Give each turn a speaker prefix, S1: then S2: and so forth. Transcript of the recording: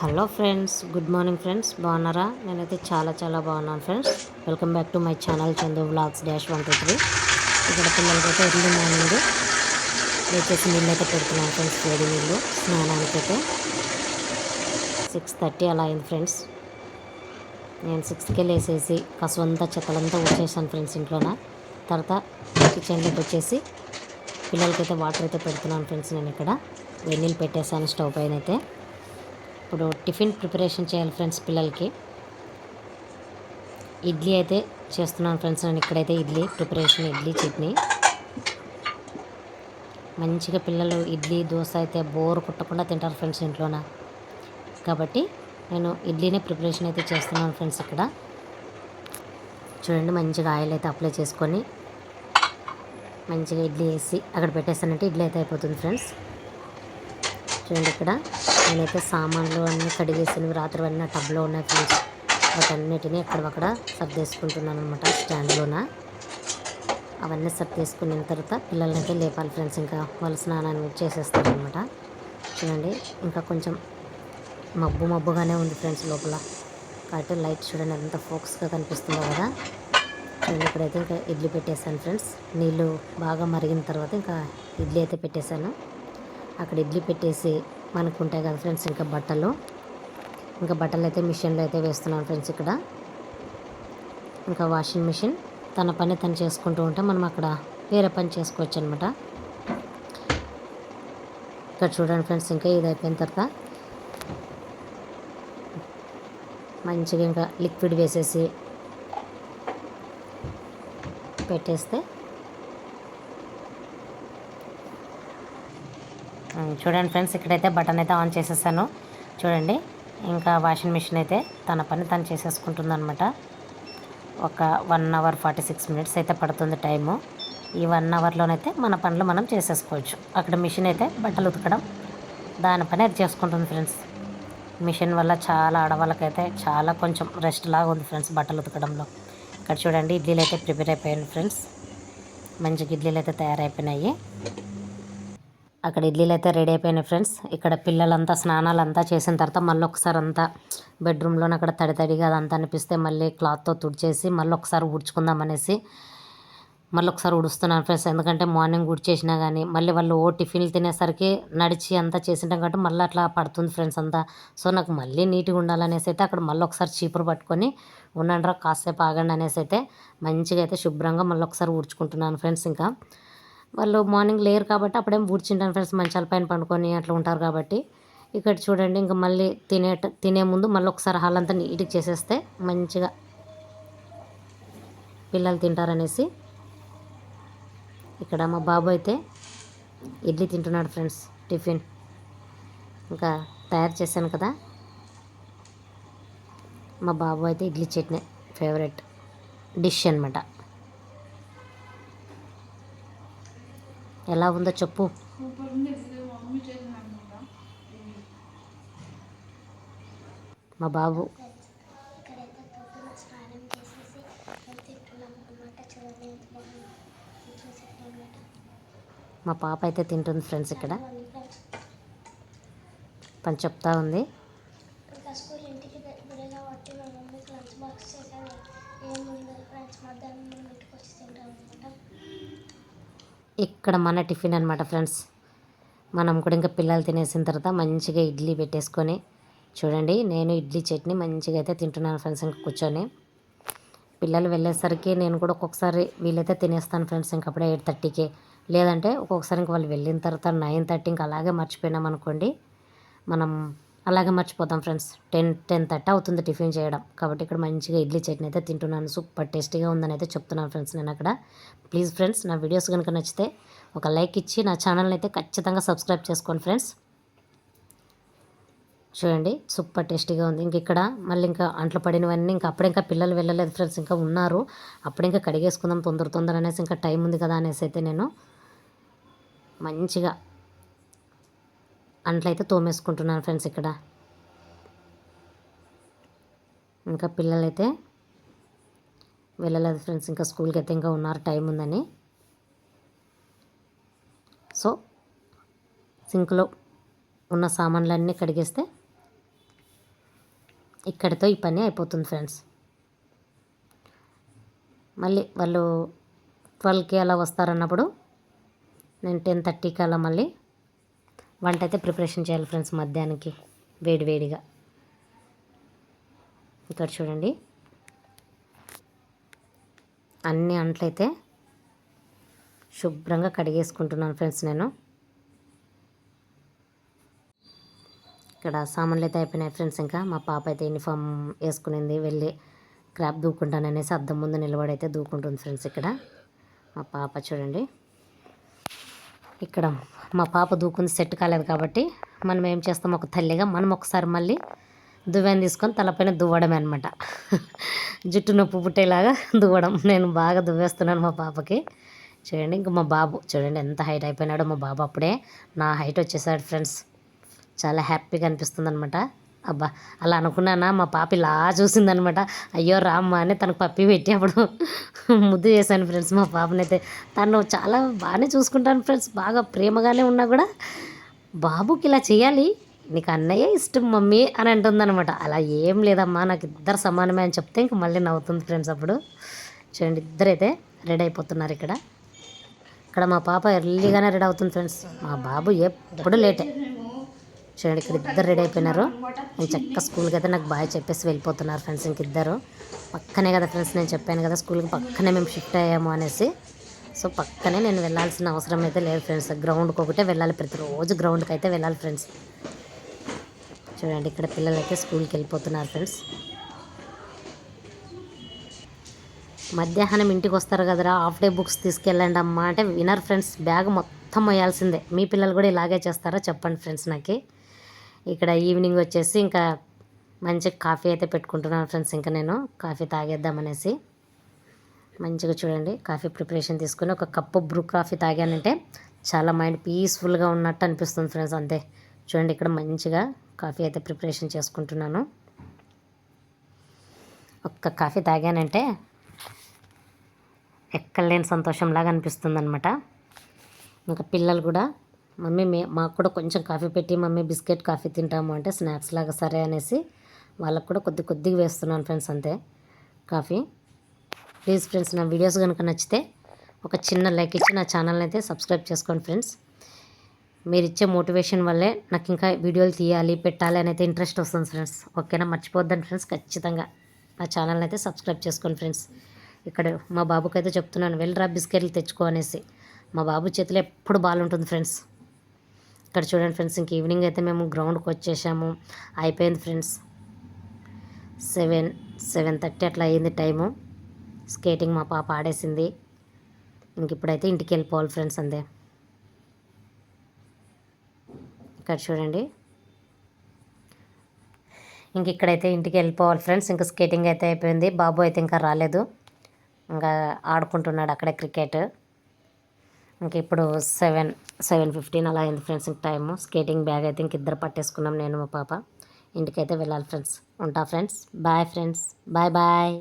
S1: Hello friends, good morning friends. బాగున్నారా? నేనైతే చాలా బాగున్నాను friends. Welcome back to my channel Chandu vlogs -123. ఇక్కడ పిల్లలకైతే ఎర్లీ మార్నింగ్ లేచేసి నీళ్ళు అయితే పెడుతున్నాను ఫ్రెండ్స్. వేడి నీళ్ళు స్నానానికైతే 6:30 అలా అయింది ఫ్రెండ్స్. నేను 6కే లేసేసి కసువంతా చెత్తలంతా ఊడ్చేసాను ఫ్రెండ్స్ ఇంట్లోన. తర్వాత కిచెన్లోకి వచ్చేసి పిల్లలకైతే వాటర్ అయితే పెడుతున్నాను ఫ్రెండ్స్. నేను ఇక్కడ వేడి నీళ్ళు పెట్టేశాను స్టవ్ పైన అయితే. ఇప్పుడు టిఫిన్ ప్రిపరేషన్ చేయాలి ఫ్రెండ్స్. పిల్లలకి ఇడ్లీ అయితే చేస్తున్నాను ఫ్రెండ్స్. నేను ఇక్కడైతే ఇడ్లీ ప్రిపరేషన్, ఇడ్లీ చట్నీ. మంచిగా పిల్లలు ఇడ్లీ దోశ అయితే బోర్ కుట్టకుండా తింటారు ఫ్రెండ్స్ ఇంట్లోన. కాబట్టి నేను ఇడ్లీనే ప్రిపరేషన్ అయితే చేస్తున్నాను ఫ్రెండ్స్. ఇక్కడ చూడండి, మంచిగా ఆయిల్ అయితే అప్లై చేసుకొని మంచిగా ఇడ్లీ వేసి అక్కడ పెట్టేస్తానంటే ఇడ్లీ అయితే అయిపోతుంది ఫ్రెండ్స్. చూడండి, ఇక్కడ నేనైతే సామాన్లు అన్నీ కడిగేసినవి రాత్రి అన్నీ టబ్లో ఉన్నాయి ఫ్రెండ్స్. వాటన్నిటిని ఎక్కడక్కడ సర్దేసుకుంటున్నాను అనమాట స్టాండ్లోన. అవన్నీ సర్దేసుకున్న తర్వాత పిల్లల్ని అయితే లేపాలి ఫ్రెండ్స్. ఇంకా వాళ్ళు స్నానాన్ని చేసేస్తారనమాట. చూడండి, ఇంకా కొంచెం మబ్బుగానే ఉంది ఫ్రెండ్స్ లోపల. కాబట్టి లైట్ చూడండి ఎంత ఫోకస్గా కనిపిస్తుందో కదా. చూడండి, ఇక్కడైతే ఇంకా ఇడ్లీ పెట్టేశాను ఫ్రెండ్స్. నీళ్ళు బాగా మరిగిన తర్వాత ఇంకా ఇడ్లీ అయితే పెట్టేశాను. అక్కడ ఇడ్లీ పెట్టేసి మనకు ఉంటాయి కదా ఫ్రెండ్స్ ఇంకా బట్టలు అయితే మిషన్లో అయితే వేస్తున్నాను ఫ్రెండ్స్. ఇక్కడ ఇంకా వాషింగ్ మిషన్ తన పని తను చేసుకుంటూ ఉంటే మనం అక్కడ వేరే పని చేసుకోవచ్చు అనమాట. ఇక్కడ చూడండి ఫ్రెండ్స్, ఇంకా ఇది అయిపోయిన తర్వాత మంచిగా ఇంకా లిక్విడ్ వేసేసి పెట్టేస్తే చూడండి ఫ్రెండ్స్, ఇక్కడైతే బటన్ అయితే ఆన్ చేసేసాను. చూడండి, ఇంకా వాషింగ్ మిషన్ అయితే తన పని తను చేసేసుకుంటుంది అనమాట. ఒక 1 అవర్ 46 మినిట్స్ అయితే పడుతుంది టైము. ఈ 1 అవర్లోనైతే మన పనులు మనం చేసేసుకోవచ్చు. అక్కడ మిషన్ అయితే బట్టలు ఉతకడం దాని పని అది చేసుకుంటుంది ఫ్రెండ్స్. మిషన్ వల్ల చాలా ఆడవాళ్ళకైతే చాలా కొంచెం రెస్ట్ లాగా ఉంది ఫ్రెండ్స్ బట్టలు ఉతకడంలో. ఇక్కడ చూడండి, ఇడ్లీలు అయితే ప్రిపేర్ అయిపోయాయి ఫ్రెండ్స్. మంచిగా ఇడ్లీలు అయితే తయారైపోయినాయి. అక్కడ ఇడ్లీలు అయితే రెడీ అయిపోయినాయి ఫ్రెండ్స్. ఇక్కడ పిల్లలంతా స్నానాలంతా చేసిన తర్వాత మళ్ళీ ఒకసారి అంతా బెడ్రూమ్లోనే అక్కడ తడిగా అదంతా అనిపిస్తే మళ్ళీ క్లాత్తో తుడిచేసి మళ్ళీ ఒకసారి ఊడ్చుకుందాం అనేసి మళ్ళీ ఒకసారి ఊడుస్తున్నాను ఫ్రెండ్స్. ఎందుకంటే మార్నింగ్ ఊడ్చేసినా కానీ మళ్ళీ వాళ్ళు టిఫిన్లు తినేసరికి నడిచి అంతా చేసింటాం కాబట్టి మళ్ళీ అట్లా పడుతుంది ఫ్రెండ్స్ అంతా. సో నాకు మళ్ళీ నీట్గా ఉండాలనేసి అయితే అక్కడ మళ్ళీ ఒకసారి చీపురు పట్టుకొని ఉండండిరా కాసేపు ఆగండి అనేసి అయితే మంచిగా అయితే శుభ్రంగా మళ్ళీ ఒకసారి ఊడ్చుకుంటున్నాను ఫ్రెండ్స్. ఇంకా వాళ్ళు మార్నింగ్ లేరు కాబట్టి అప్పుడేం ఊడ్చింటాను ఫ్రెండ్స్, మంచాల పైన పండుకొని అట్లా ఉంటారు కాబట్టి. ఇక్కడ చూడండి, ఇంకా మళ్ళీ తినే ముందు మళ్ళీ ఒకసారి హాల్ అంతా నీట్గా చేసేస్తే మంచిగా పిల్లలు తింటారనేసి ఇక్కడ మా బాబు అయితే ఇడ్లీ తింటున్నాడు ఫ్రెండ్స్. టిఫిన్ ఇంకా తయారు చేశాను కదా. మా బాబు అయితే ఇడ్లీ చట్నీ ఫేవరెట్ డిష్ అనమాట. ఎలా ఉందో చెప్పు. మా బాబు మా పాప అయితే తింటుంది ఫ్రెండ్స్. ఇక్కడ పని చెప్తా ఉంది. ఇక్కడ మన టిఫిన్ అనమాట ఫ్రెండ్స్. మనం కూడా ఇంకా పిల్లలు తినేసిన తర్వాత మంచిగా ఇడ్లీ పెట్టేసుకొని చూడండి, నేను ఇడ్లీ చట్నీ మంచిగా అయితే తింటున్నాను ఫ్రెండ్స్. ఇంకా కూర్చొని పిల్లలు వెళ్ళేసరికి నేను కూడా ఒక్కొక్కసారి వీళ్ళైతే తినేస్తాను ఫ్రెండ్స్. ఇంకప్పుడే 8:30కే, లేదంటే ఒక్కొక్కసారి ఇంక వాళ్ళు వెళ్ళిన తర్వాత 9:30 ఇంకా అలాగే మర్చిపోయినాం అనుకోండి, మనం అలాగే మర్చిపోతాం ఫ్రెండ్స్. 10:30 అవుతుంది టిఫిన్ చేయడం. కాబట్టి ఇక్కడ మంచిగా ఇడ్లీ చట్నీ అయితే తింటున్నాను. సూపర్ టేస్టీగా ఉందని అయితే చెప్తున్నాను ఫ్రెండ్స్ నేను అక్కడ. ప్లీజ్ ఫ్రెండ్స్, నా వీడియోస్ కనుక నచ్చితే ఒక లైక్ ఇచ్చి నా ఛానల్ని అయితే ఖచ్చితంగా సబ్స్క్రైబ్ చేసుకోండి ఫ్రెండ్స్. చూడండి, సూపర్ టేస్టీగా ఉంది. ఇంక ఇక్కడ మళ్ళీ ఇంకా అంట్లు పడినవన్నీ ఇంకా అప్పుడే ఇంకా పిల్లలు వెళ్ళలేదు ఫ్రెండ్స్, ఇంకా ఉన్నారు. అప్పుడే ఇంకా కడిగేసుకుందాం తొందర అనేసి, ఇంకా టైం ఉంది కదా అనేసి అయితే నేను మంచిగా అంట్లయితే తోమేసుకుంటున్నాను ఫ్రెండ్స్. ఇక్కడ ఇంకా పిల్లలైతే వెళ్ళలేదు ఫ్రెండ్స్, ఇంకా స్కూల్కి అయితే ఇంకా ఉన్నారు, టైం ఉందని. సో సింక్లో ఉన్న సామాన్లన్నీ కడిగేస్తే ఇక్కడితో ఈ పని అయిపోతుంది ఫ్రెండ్స్. మళ్ళీ వాళ్ళు 12కి అలా వస్తారన్నప్పుడు నేను 10:30కి అలా మళ్ళీ వంట అయితే ప్రిపరేషన్ చేయాలి ఫ్రెండ్స్ మధ్యాహ్నానికి వేడివేడిగా. ఇక్కడ చూడండి అన్ని అంట్లయితే శుభ్రంగా కడిగేసుకుంటున్నాను ఫ్రెండ్స్ నేను. ఇక్కడ సామాన్లు అయితే అయిపోయినాయి ఫ్రెండ్స్. ఇంకా మా పాప అయితే యూనిఫామ్ వేసుకునింది, వెళ్ళి క్రాప్ దూకుంటాననేసి అద్దం ముందు నిలబడైతే దూకుంటుంది ఫ్రెండ్స్. ఇక్కడ మా పాప చూడండి, ఇక్కడ మా పాప దూకుంది సెట్ కాలేదు కాబట్టి మనం ఏం చేస్తాం, ఒక తల్లిగా మనం ఒకసారి మళ్ళీ దువ్వెని తీసుకొని తలపైన దువ్వడమే అనమాట. జుట్టు నొప్పి పుట్టేలాగా దువ్వడం. నేను బాగా దువ్వేస్తున్నాను మా పాపకి. చూడండి ఇంకా మా బాబు చూడండి ఎంత హైట్ అయిపోయినాడో. మా బాబు అప్పుడే నా హైట్ వచ్చేసాడు ఫ్రెండ్స్. చాలా హ్యాపీగా అనిపిస్తుంది అనమాట. అబ్బా అలా అనుకున్నానా, మా పాప ఇలా చూసిందనమాట. అయ్యో రామ్మ అని తనకు పప్పి పెట్టి అప్పుడు ముద్దు చేశాను ఫ్రెండ్స్ మా పాపనైతే. తను చాలా బాగానే చూసుకుంటాను ఫ్రెండ్స్. బాగా ప్రేమగానే ఉన్నా కూడా బాబుకి ఇలా చేయాలి, నీకు అన్నయ్య ఇష్టం మమ్మీ అని అంటుందన్నమాట. అలా ఏం లేదమ్మా, నాకు ఇద్దరు సమానమే అని చెప్తే ఇంక మళ్ళీ నవ్వుతుంది ఫ్రెండ్స్. అప్పుడు చూడండి ఇద్దరైతే రెడీ అయిపోతున్నారు. ఇక్కడ మా పాప ఎర్లీగానే రెడీ అవుతుంది ఫ్రెండ్స్. మా బాబు ఎప్పుడు లేటే. చూడండి ఇక్కడ ఇద్దరు రెడీ అయిపోయినారు. నేను చక్కగా స్కూల్కి అయితే నాకు బాయ్ చెప్పేసి వెళ్ళిపోతున్నారు ఫ్రెండ్స్. ఇంకిద్దరు పక్కనే కదా ఫ్రెండ్స్, నేను చెప్పాను కదా స్కూల్కి పక్కనే మేము షిఫ్ట్ అయ్యాము అనేసి. సో పక్కనే నేను వెళ్ళాల్సిన అవసరం అయితే లేదు ఫ్రెండ్స్. గ్రౌండ్కి ఒకటే వెళ్ళాలి, ప్రతిరోజు గ్రౌండ్కి అయితే వెళ్ళాలి ఫ్రెండ్స్. చూడండి ఇక్కడ పిల్లలు అయితే స్కూల్కి వెళ్ళిపోతున్నారు ఫ్రెండ్స్. మధ్యాహ్నం ఇంటికి వస్తారు కదరా, హాఫ్ డే బుక్స్ తీసుకెళ్ళండి అమ్మా అంటే వినర్ ఫ్రెండ్స్. బ్యాగ్ మొత్తం మోయాల్సిందే. మీ పిల్లలు కూడా ఇలాగే చేస్తారా చెప్పండి ఫ్రెండ్స్ నాకు. ఇక్కడ ఈవినింగ్ వచ్చేసి ఇంకా మంచిగా కాఫీ అయితే పెట్టుకుంటున్నాను ఫ్రెండ్స్. ఇంకా నేను కాఫీ తాగేద్దామనేసి మంచిగా చూడండి కాఫీ ప్రిపరేషన్ తీసుకుని ఒక కప్పు బ్రూ కాఫీ తాగానంటే చాలా మైండ్ పీస్ఫుల్గా ఉన్నట్టు అనిపిస్తుంది ఫ్రెండ్స్. అంతే చూడండి ఇక్కడ మంచిగా కాఫీ అయితే ప్రిపరేషన్ చేసుకుంటున్నాను. ఒక్క కాఫీ తాగానంటే ఎక్కడలేని సంతోషంలాగా అనిపిస్తుంది అనమాట. ఇంకా పిల్లలు కూడా మమ్మీ మాకు కూడా కొంచెం కాఫీ పెట్టి మమ్మీ బిస్కెట్ కాఫీ తింటాము అంటే స్నాక్స్ లాగా సరే అనేసి వాళ్ళకు కూడా కొద్దిగా వేస్తున్నాను ఫ్రెండ్స్. అంతే కాఫీ. ప్లీజ్ ఫ్రెండ్స్ నా వీడియోస్ కనుక నచ్చితే ఒక చిన్న లైక్ ఇచ్చి నా ఛానల్ని అయితే సబ్స్క్రైబ్ చేసుకోండి ఫ్రెండ్స్. మీరు ఇచ్చే మోటివేషన్ వల్లే నాకు ఇంకా వీడియోలు తీయాలి పెట్టాలి అని అయితే ఇంట్రెస్ట్ వస్తుంది ఫ్రెండ్స్. ఓకేనా, మర్చిపోద్దండి ఫ్రెండ్స్. ఖచ్చితంగా నా ఛానల్ని అయితే సబ్స్క్రైబ్ చేసుకోండి ఫ్రెండ్స్. ఇక్కడ మా బాబుకి అయితే చెప్తున్నాను వెళ్ళరా బిస్కెట్లు తెచ్చుకో అనేసి. మా బాబు చేతిలో ఎప్పుడు బాల్ ఉంటుంది ఫ్రెండ్స్. ఇక్కడ చూడండి ఫ్రెండ్స్ ఇంక ఈవినింగ్ అయితే మేము గ్రౌండ్కి వచ్చేసాము. అయిపోయింది ఫ్రెండ్స్. 7:30 అట్లా అయ్యింది టైము. స్కేటింగ్ మా పాప ఆడేసింది. ఇంక ఇప్పుడైతే ఇంటికి వెళ్ళిపోవాలి ఫ్రెండ్స్. అంతే ఇక్కడ చూడండి ఇంక ఇక్కడైతే ఇంటికి వెళ్ళిపోవాలి ఫ్రెండ్స్. ఇంకా స్కేటింగ్ అయితే అయిపోయింది. బాబు అయితే ఇంకా రాలేదు, ఇంకా ఆడుకుంటున్నాడు అక్కడే క్రికెట్. ఇంక ఇప్పుడు 7:15 అలా అయింది ఫ్రెండ్స్ ఇంక టైము. స్కేటింగ్ బ్యాగ్ అయితే ఇంక ఇద్దరు పట్టేసుకున్నాం నేను మా పాప. ఇంటికైతే వెళ్ళాలి ఫ్రెండ్స్. ఉంటా friends. Bye friends. Bye bye.